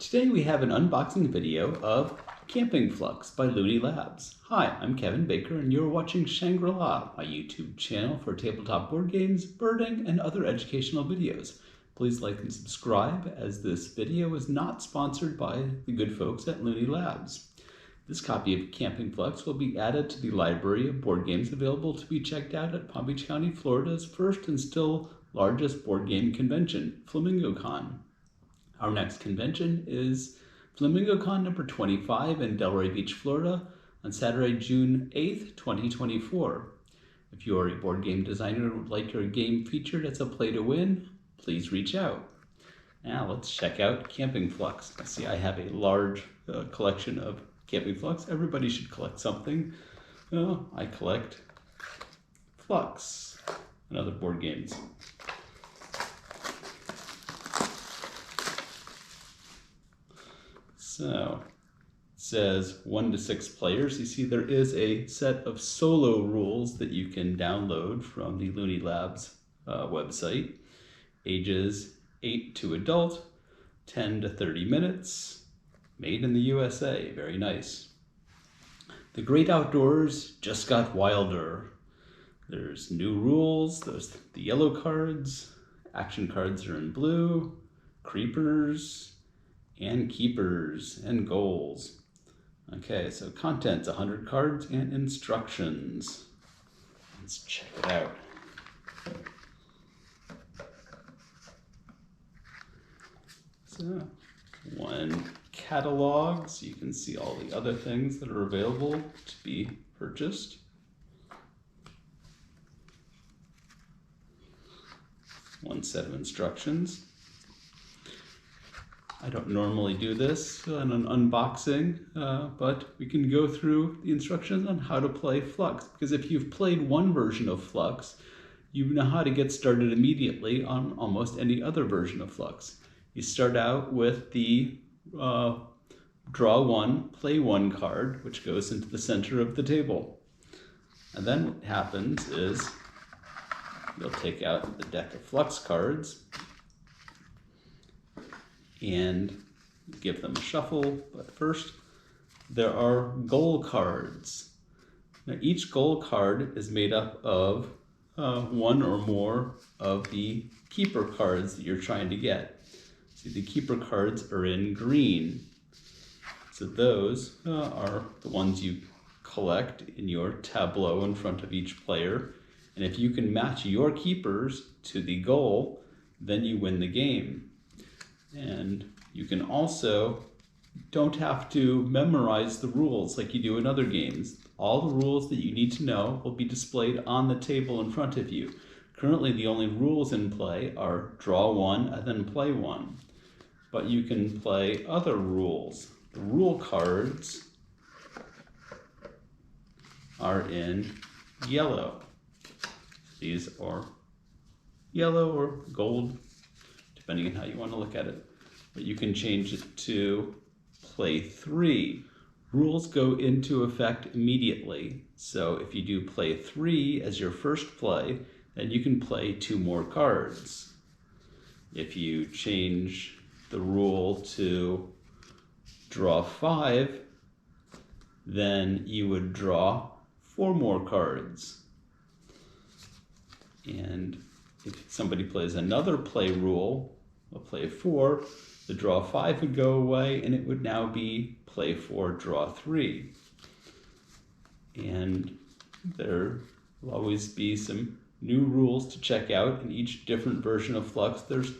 Today we have an unboxing video of Camping Fluxx by Looney Labs. Hi, I'm Kevin Baker and you're watching Shangri-La, my YouTube channel for tabletop board games, birding, and other educational videos. Please like and subscribe as this video is not sponsored by the good folks at Looney Labs. This copy of Camping Fluxx will be added to the library of board games available to be checked out at Palm Beach County, Florida's first and still largest board game convention, FlamingoCon. Our next convention is FlamingoCon number 25 in Delray Beach, Florida on Saturday, June 8th, 2024. If you are a board game designer and would like your game featured as a play to win, please reach out. Now let's check out Camping Fluxx. I see I have a large collection of Camping Fluxx. Everybody should collect something. I collect Fluxx and other board games. So it says 1 to 6 players. You see there is a set of solo rules that you can download from the Looney Labs website. Ages 8 to adult, 10 to 30 minutes, made in the USA, very nice. The great outdoors just got wilder. There's new rules, there's the yellow cards, action cards are in blue, creepers, and keepers and goals. Okay, so contents, 100 cards and instructions. Let's check it out. So, one catalog, so you can see all the other things that are available to be purchased. One set of instructions. I don't normally do this on an unboxing, but we can go through the instructions on how to play Fluxx, because if you've played one version of Fluxx, you know how to get started immediately on almost any other version of Fluxx. You start out with the draw one, play one card, which goes into the center of the table. And then what happens is you'll take out the deck of Fluxx cards and give them a shuffle. But first, there are goal cards. Now each goal card is made up of one or more of the keeper cards that you're trying to get. See, the keeper cards are in green. So those are the ones you collect in your tableau in front of each player. And if you can match your keepers to the goal, then you win the game. And you can also don't have to memorize the rules like you do in other games. All the rules that you need to know will be displayed on the table in front of you. Currently, the only rules in play are draw one and then play one. But you can play other rules. The rule cards are in yellow. These are yellow or gold, depending on how you want to look at it. But you can change it to play 3. Rules go into effect immediately. So if you do play 3 as your first play, then you can play 2 more cards. If you change the rule to draw 5, then you would draw 4 more cards. And if somebody plays another play rule, a play 4, the draw 5 would go away and it would now be play 4, draw 3. And there will always be some new rules to check out in each different version of Fluxx. There's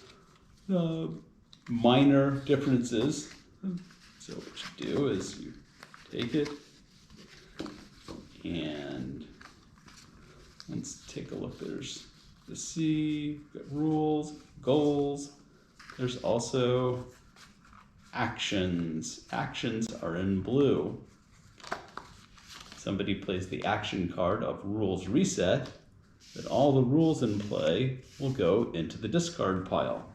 minor differences. So what you do is you take it and let's take a look. There's the C, rules, goals. There's also actions. Actions are in blue. Somebody plays the action card of rules reset, then all the rules in play will go into the discard pile.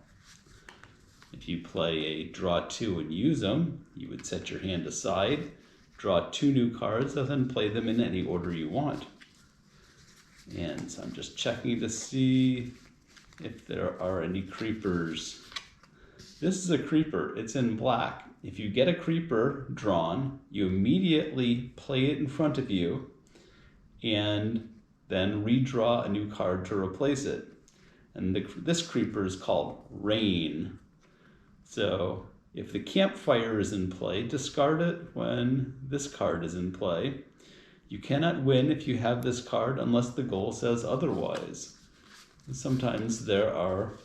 If you play a draw 2 and use them, you would set your hand aside, draw 2 new cards, and then play them in any order you want. And so I'm just checking to see if there are any creepers. This is a creeper. It's in black. If you get a creeper drawn, you immediately play it in front of you and then redraw a new card to replace it. And this creeper is called Rain. So if the campfire is in play, discard it when this card is in play. You cannot win if you have this card unless the goal says otherwise. And sometimes there are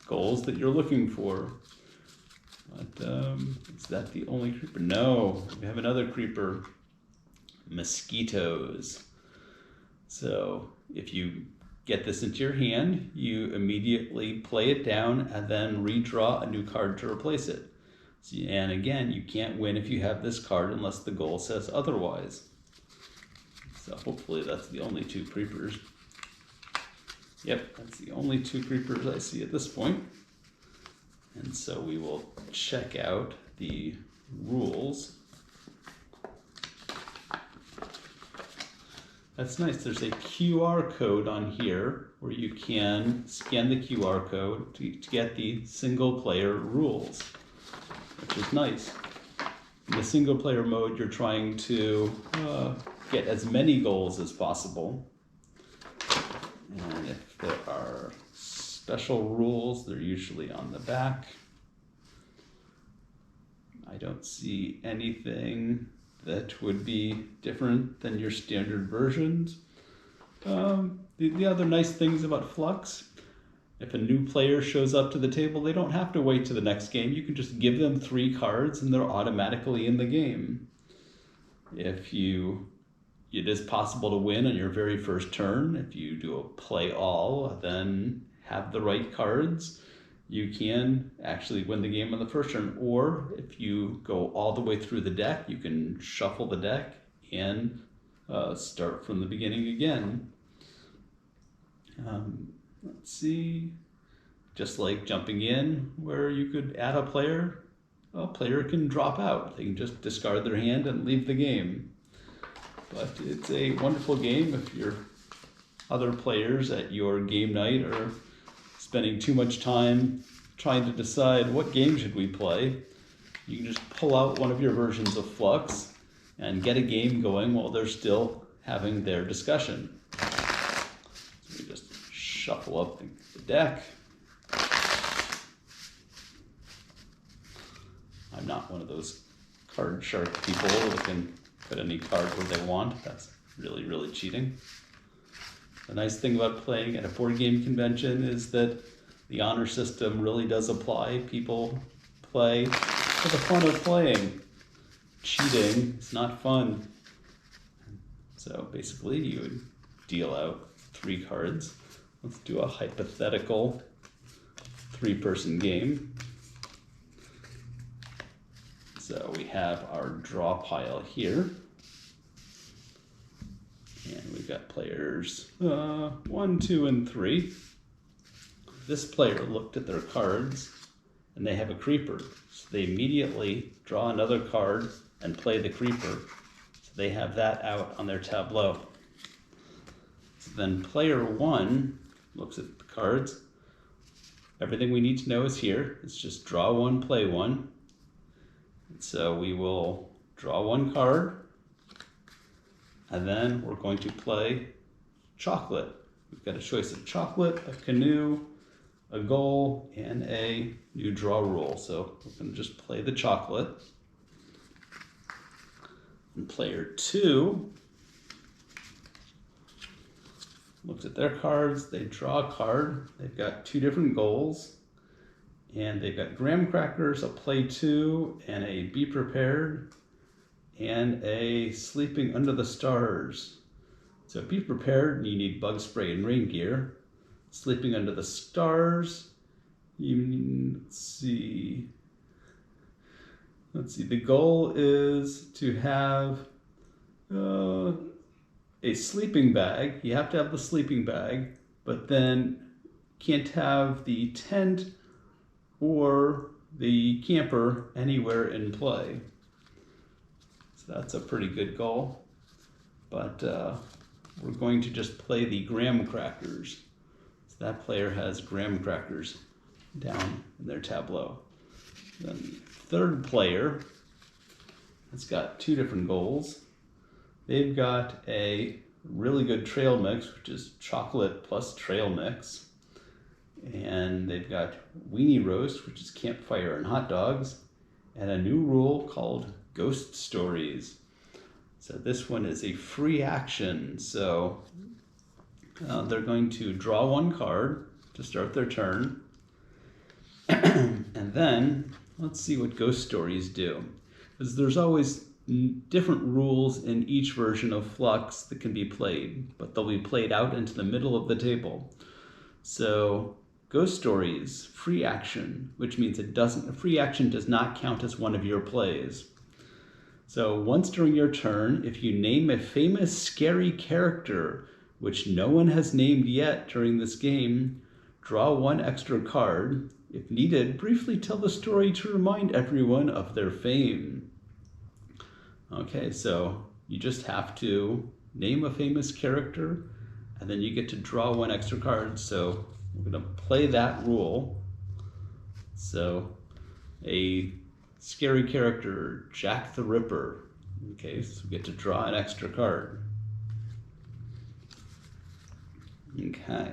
goals that you're looking for. But is that the only creeper? No, we have another creeper. Mosquitoes. So if you get this into your hand, you immediately play it down and then redraw a new card to replace it. And again, you can't win if you have this card unless the goal says otherwise. So hopefully that's the only two creepers. Yep, that's the only two creepers I see at this point. And so we will check out the rules. That's nice. There's a QR code on here where you can scan the QR code to get the single player rules, which is nice. In the single player mode, you're trying to get as many goals as possible. And if there are special rules, they're usually on the back. I don't see anything that would be different than your standard versions. The other nice things about Fluxx, if a new player shows up to the table, they don't have to wait to the next game. You can just give them 3 cards and they're automatically in the game. It is possible to win on your very first turn. If you do a play all, then have the right cards, you can actually win the game on the first turn. Or if you go all the way through the deck, you can shuffle the deck and start from the beginning again. Let's see, just like jumping in where you could add a player can drop out. They can just discard their hand and leave the game. But it's a wonderful game if your other players at your game night are spending too much time trying to decide what game should we play. You can just pull out one of your versions of Fluxx and get a game going while they're still having their discussion. So we just shuffle up the deck. I'm not one of those card shark people that can put any card where they want. That's really, really cheating. The nice thing about playing at a board game convention is that the honor system really does apply. People play for the fun of playing. Cheating is not fun. So basically you would deal out 3 cards. Let's do a hypothetical 3-person game. So we have our draw pile here. And we've got players 1, 2, and 3. This player looked at their cards and they have a creeper. So they immediately draw another card and play the creeper. So they have that out on their tableau. So then player 1 looks at the cards. Everything we need to know is here. It's just draw 1, play 1. So we will draw 1 card, and then we're going to play chocolate. We've got a choice of chocolate, a canoe, a goal, and a new draw rule. So we're going to just play the chocolate. And player 2 looks at their cards, they draw a card. They've got 2 different goals. And they've got graham crackers, a play 2, and a be prepared, and a sleeping under the stars. So be prepared, you need bug spray and rain gear. Sleeping under the stars, let's see. The goal is to have a sleeping bag. You have to have the sleeping bag, but then can't have the tent or the camper anywhere in play. So that's a pretty good goal. But we're going to just play the graham crackers. So that player has graham crackers. down in their tableau. Then third player has got two different goals. They've got a really good trail mix, which is chocolate plus trail mix. And they've got weenie roast, which is campfire and hot dogs, and a new rule called ghost stories. So this one is a free action. So they're going to draw one card to start their turn. And then let's see what ghost stories do. Because there's always different rules in each version of Fluxx that can be played, but they'll be played out into the middle of the table. So ghost stories, free action, which means free action does not count as one of your plays. So once during your turn, if you name a famous scary character which no one has named yet during this game, draw one extra card. If needed, briefly tell the story to remind everyone of their fame. Okay, so you just have to name a famous character, and then you get to draw one extra card. So we're going to play that rule. So a scary character, Jack the Ripper. Okay, so we get to draw an extra card. Okay.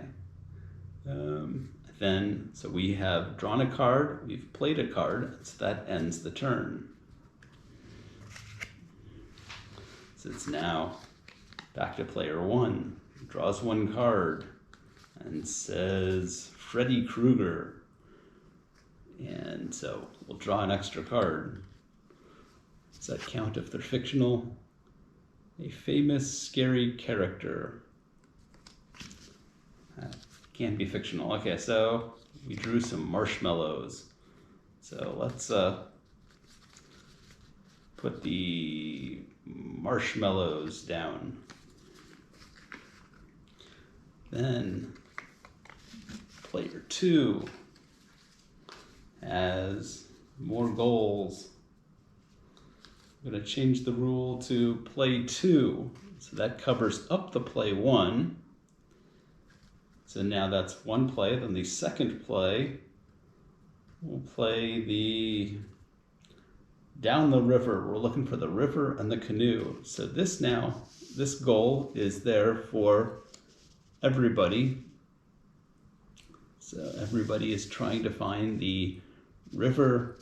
So we have drawn a card, we've played a card, so that ends the turn. So it's now back to player one, draws one card and says Freddy Krueger. And so we'll draw an extra card. Does that count if they're fictional? A famous scary character. Can be fictional. Okay, so we drew some marshmallows. So let's put the marshmallows down. Then player two has more goals. I'm going to change the rule to play two. So that covers up the play one. So now that's one play. Then the second play, we'll play the down the river. We're looking for the river and the canoe. So this goal is there for everybody. So everybody is trying to find the river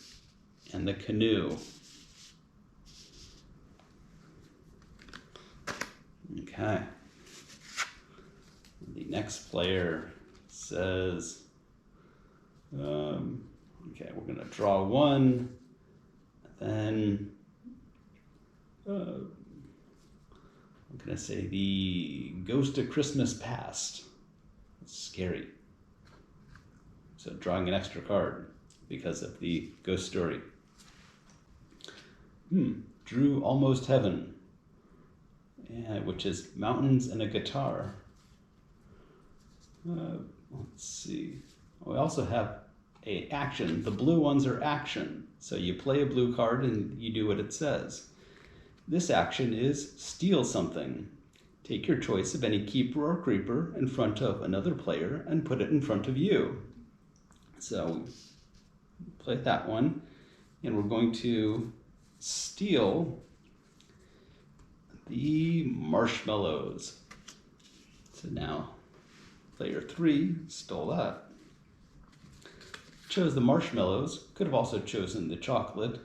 and the canoe. Okay. The next player says, okay, we're going to draw one, then I'm going to say the Ghost of Christmas Past. It's scary. So drawing an extra card because of the ghost story. Drew Almost Heaven, which is mountains and a guitar. Let's see. We also have a action. The blue ones are action. So you play a blue card and you do what it says. This action is steal something. Take your choice of any keeper or creeper in front of another player and put it in front of you. So play that one, and we're going to steal the marshmallows. So now player three stole that. Chose the marshmallows, could have also chosen the chocolate.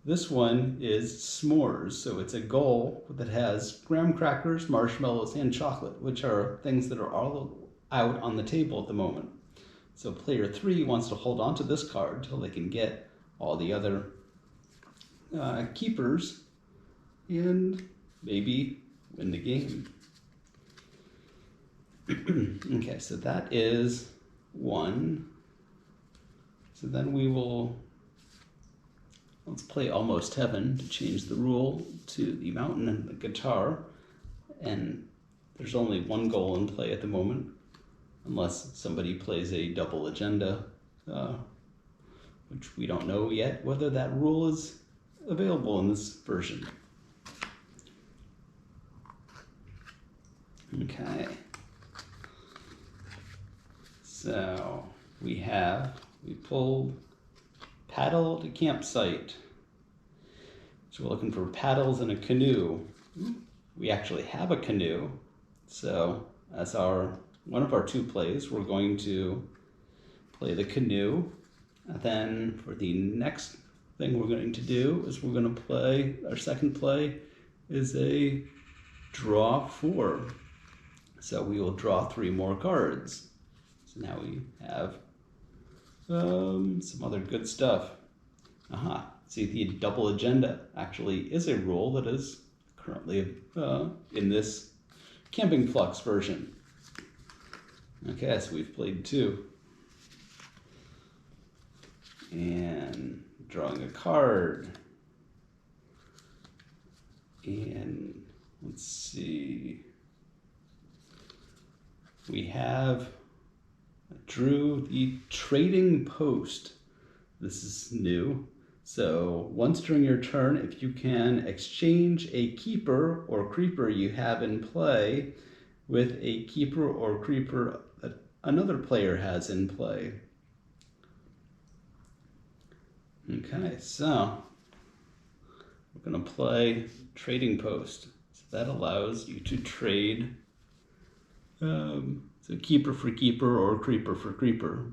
This one is s'mores, so it's a goal that has graham crackers, marshmallows, and chocolate, which are things that are all out on the table at the moment. So player three wants to hold on to this card till they can get all the other keepers and maybe win the game. Okay, so that is one. So then let's play Almost Heaven to change the rule to the mountain and the guitar. And there's only one goal in play at the moment, unless somebody plays a double agenda, which we don't know yet whether that rule is available in this version. Okay. So we pulled paddle to campsite. So we're looking for paddles and a canoe. We actually have a canoe. So as one of our 2 plays, we're going to play the canoe. And then for the next thing we're going to do is we're going to play, our second play is a draw 4. So we will draw 3 more cards. So now we have some other good stuff. See, the double agenda actually is a rule that is currently in this Camping Fluxx version. Okay, so we've played 2. And drawing a card. And let's see. We drew the trading post. This is new. So once during your turn, if you can exchange a keeper or creeper you have in play with a keeper or creeper that another player has in play. Okay, so we're going to play trading post. So that allows you to trade so keeper for keeper or creeper for creeper.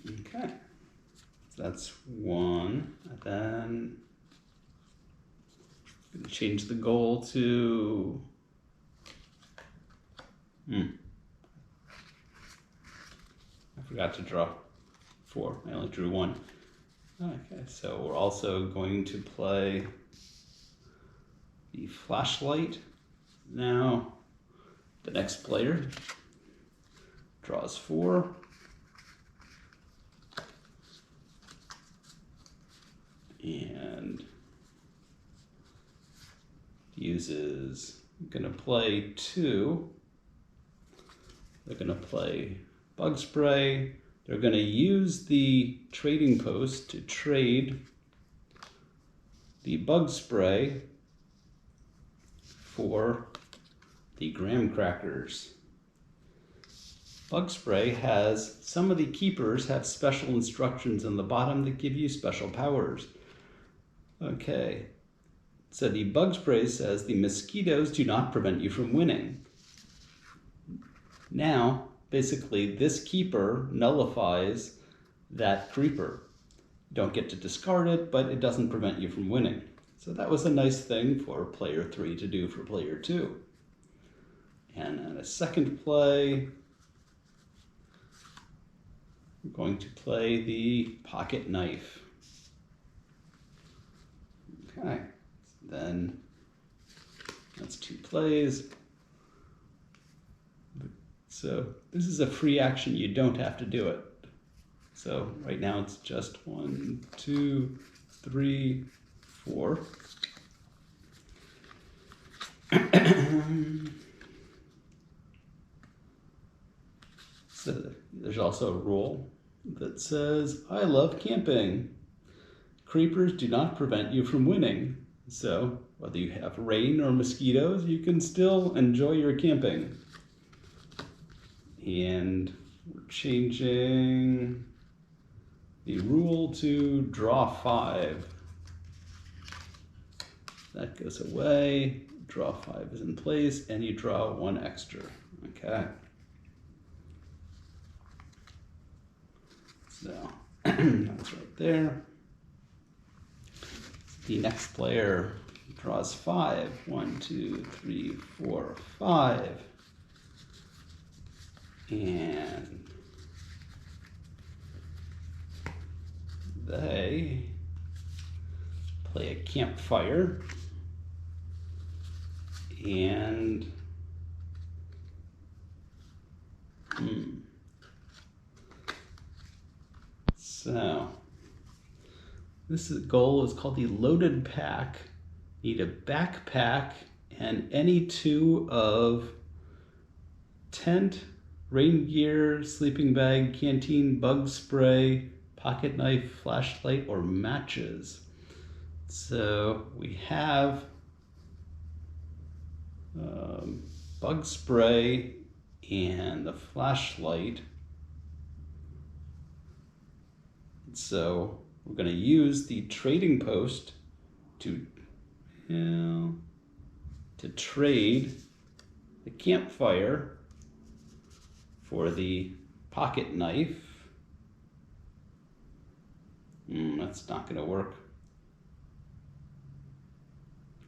Okay, so that's 1. And then I'm going to change the goal to I forgot to draw 4. I only drew 1. Okay, so we're also going to play the flashlight. Now, the next player draws 4. And going to play 2. They're going to play bug spray. They're going to use the trading post to trade the bug spray for the graham crackers. Bug spray has, some of the keepers have special instructions on the bottom that give you special powers. Okay, so the bug spray says the mosquitoes do not prevent you from winning. Now, basically, this keeper nullifies that creeper. You don't get to discard it, but it doesn't prevent you from winning. So that was a nice thing for player 3 to do for player 2. And on a second play, I'm going to play the pocket knife. Okay, then that's 2 plays. So this is a free action, you don't have to do it. So right now it's just 1, 2, 3, 4. So there's also a rule that says, I love camping. Creepers do not prevent you from winning. So whether you have rain or mosquitoes, you can still enjoy your camping. And we're changing the rule to draw 5. That goes away. Draw 5 is in place, and you draw 1 extra. Okay. So that's right there. The next player draws 5. 1, 2, 3, 4, 5. And they play a campfire. And so this goal is called the loaded pack. You need a backpack and any 2 of tent, rain gear, sleeping bag, canteen, bug spray, pocket knife, flashlight, or matches. So we have bug spray and the flashlight. So we're going to use the trading post to trade the campfire for the pocket knife. That's not going to work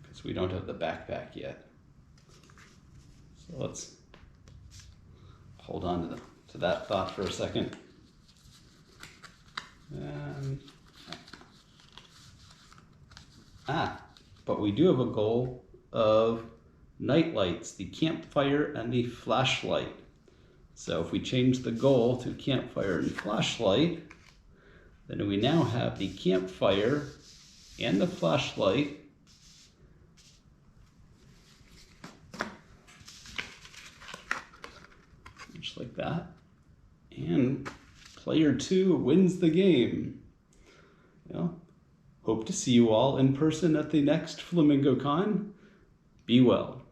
because we don't have the backpack yet. So let's hold on to that thought for a second. But we do have a goal of night lights, the campfire and the flashlight. So if we change the goal to campfire and flashlight, then we now have the campfire and the flashlight just like that. And player 2 wins the game. Hope to see you all in person at the next Flamingo Con. Be well.